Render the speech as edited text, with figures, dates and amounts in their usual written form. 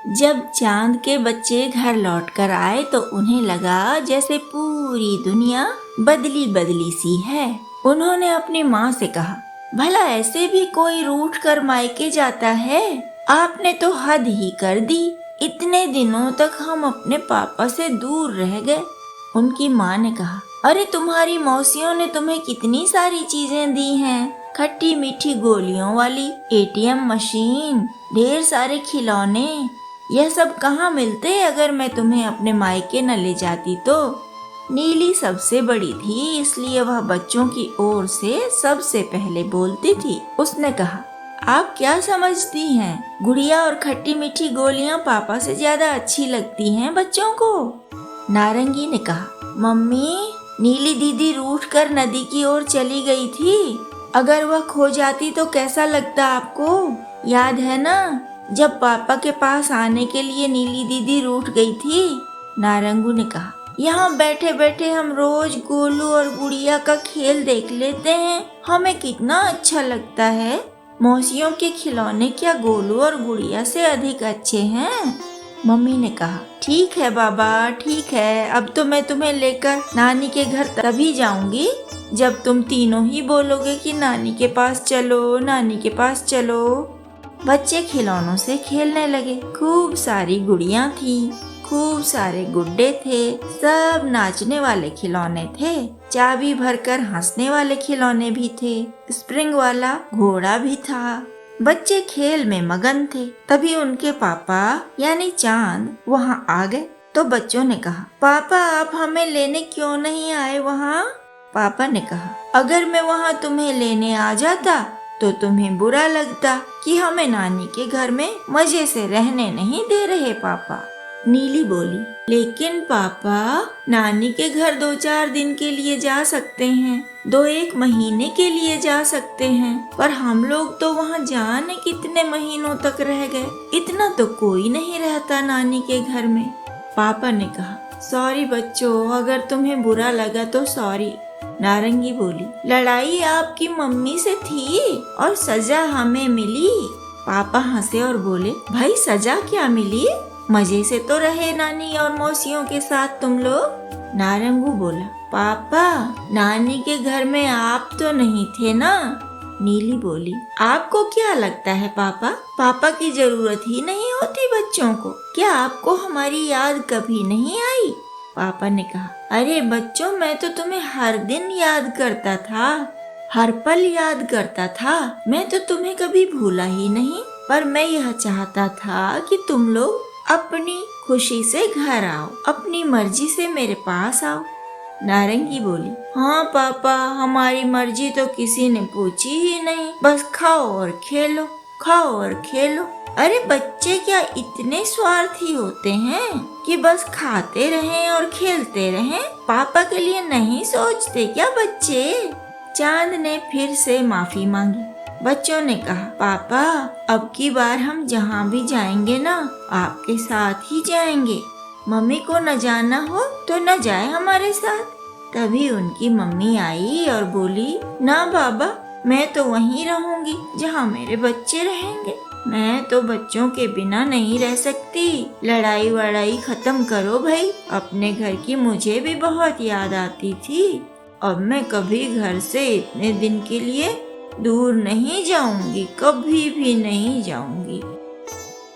जब चांद के बच्चे घर लौट कर आए तो उन्हें लगा जैसे पूरी दुनिया बदली बदली सी है। उन्होंने अपनी माँ से कहा, भला ऐसे भी कोई रूठ कर मायके जाता है? आपने तो हद ही कर दी। इतने दिनों तक हम अपने पापा से दूर रह गए। उनकी माँ ने कहा, अरे तुम्हारी मौसियों ने तुम्हें कितनी सारी चीजें दी हैं। खट्टी मीठी गोलियों वाली एटीएम मशीन, ढेर सारे खिलौने। यह सब कहाँ मिलते अगर मैं तुम्हें अपने मायके न ले जाती तो। नीली सबसे बड़ी थी, इसलिए वह बच्चों की ओर से सबसे पहले बोलती थी। उसने कहा, आप क्या समझती हैं? गुड़िया और खट्टी मीठी गोलियां पापा से ज्यादा अच्छी लगती हैं बच्चों को। नारंगी ने कहा, मम्मी, नीली दीदी रूठ कर नदी की ओर चली गई थी। अगर वह खो जाती तो कैसा लगता आपको? याद है ना, जब पापा के पास आने के लिए नीली दीदी रूठ गई थी। नारंगू ने कहा, यहाँ बैठे बैठे हम रोज गोलू और गुड़िया का खेल देख लेते हैं। हमें कितना अच्छा लगता है। मौसियों के खिलौने क्या गोलू और गुड़िया से अधिक अच्छे हैं? मम्मी ने कहा, ठीक है बाबा, ठीक है। अब तो मैं तुम्हें लेकर नानी के घर तभी जाऊंगी जब तुम तीनों ही बोलोगे कि नानी के पास चलो, नानी के पास चलो। बच्चे खिलौनों से खेलने लगे। खूब सारी गुड़ियाँ थीं, खूब सारे गुड्डे थे। सब नाचने वाले खिलौने थे। चाबी भरकर हंसने वाले खिलौने भी थे। स्प्रिंग वाला घोड़ा भी था। बच्चे खेल में मगन थे। तभी उनके पापा यानी चांद वहाँ आ गए। तो बच्चों ने कहा, पापा आप हमें लेने क्यों नहीं आए वहाँ? पापा ने कहा, अगर मैं वहाँ तुम्हें लेने आ जाता तो तुम्हें बुरा लगता कि हमें नानी के घर में मजे से रहने नहीं दे रहे पापा। नीली बोली, लेकिन पापा, नानी के घर 2-4 दिन के लिए जा सकते हैं, 2-1 महीने के लिए जा सकते हैं, पर हम लोग तो वहाँ जाने कितने महीनों तक रह गए। इतना तो कोई नहीं रहता नानी के घर में। पापा ने कहा, सॉरी बच्चों, अगर तुम्हें बुरा लगा तो सॉरी। नारंगी बोली, लड़ाई आपकी मम्मी से थी और सजा हमें मिली। पापा हंसे और बोले, भाई सजा क्या मिली? मजे से तो रहे नानी और मौसियों के साथ तुम लोग। नारंगू बोला, पापा, नानी के घर में आप तो नहीं थे ना। नीली बोली, आपको क्या लगता है पापा, पापा की जरूरत ही नहीं होती बच्चों को? क्या आपको हमारी याद कभी नहीं आई? पापा ने कहा, अरे बच्चों, मैं तो तुम्हें हर दिन याद करता था, हर पल याद करता था। मैं तो तुम्हें कभी भूला ही नहीं, पर मैं यह चाहता था कि तुम लोग अपनी खुशी से घर आओ, अपनी मर्जी से मेरे पास आओ। नारंगी बोली, हाँ पापा, हमारी मर्जी तो किसी ने पूछी ही नहीं। बस खाओ और खेलो, खाओ और खेलो। अरे बच्चे क्या इतने स्वार्थी होते हैं कि बस खाते रहें और खेलते रहें? पापा के लिए नहीं सोचते क्या बच्चे? चांद ने फिर से माफी मांगी। बच्चों ने कहा, पापा, अब की बार हम जहाँ भी जाएंगे ना, आपके साथ ही जाएंगे। मम्मी को न जाना हो तो न जाए हमारे साथ। तभी उनकी मम्मी आई और बोली, ना बाबा, मैं तो वहीं रहूंगी जहाँ मेरे बच्चे रहेंगे। मैं तो बच्चों के बिना नहीं रह सकती। लड़ाई वड़ाई खत्म करो भाई। अपने घर की मुझे भी बहुत याद आती थी। अब मैं कभी घर से इतने दिन के लिए दूर नहीं जाऊंगी, कभी भी नहीं जाऊंगी।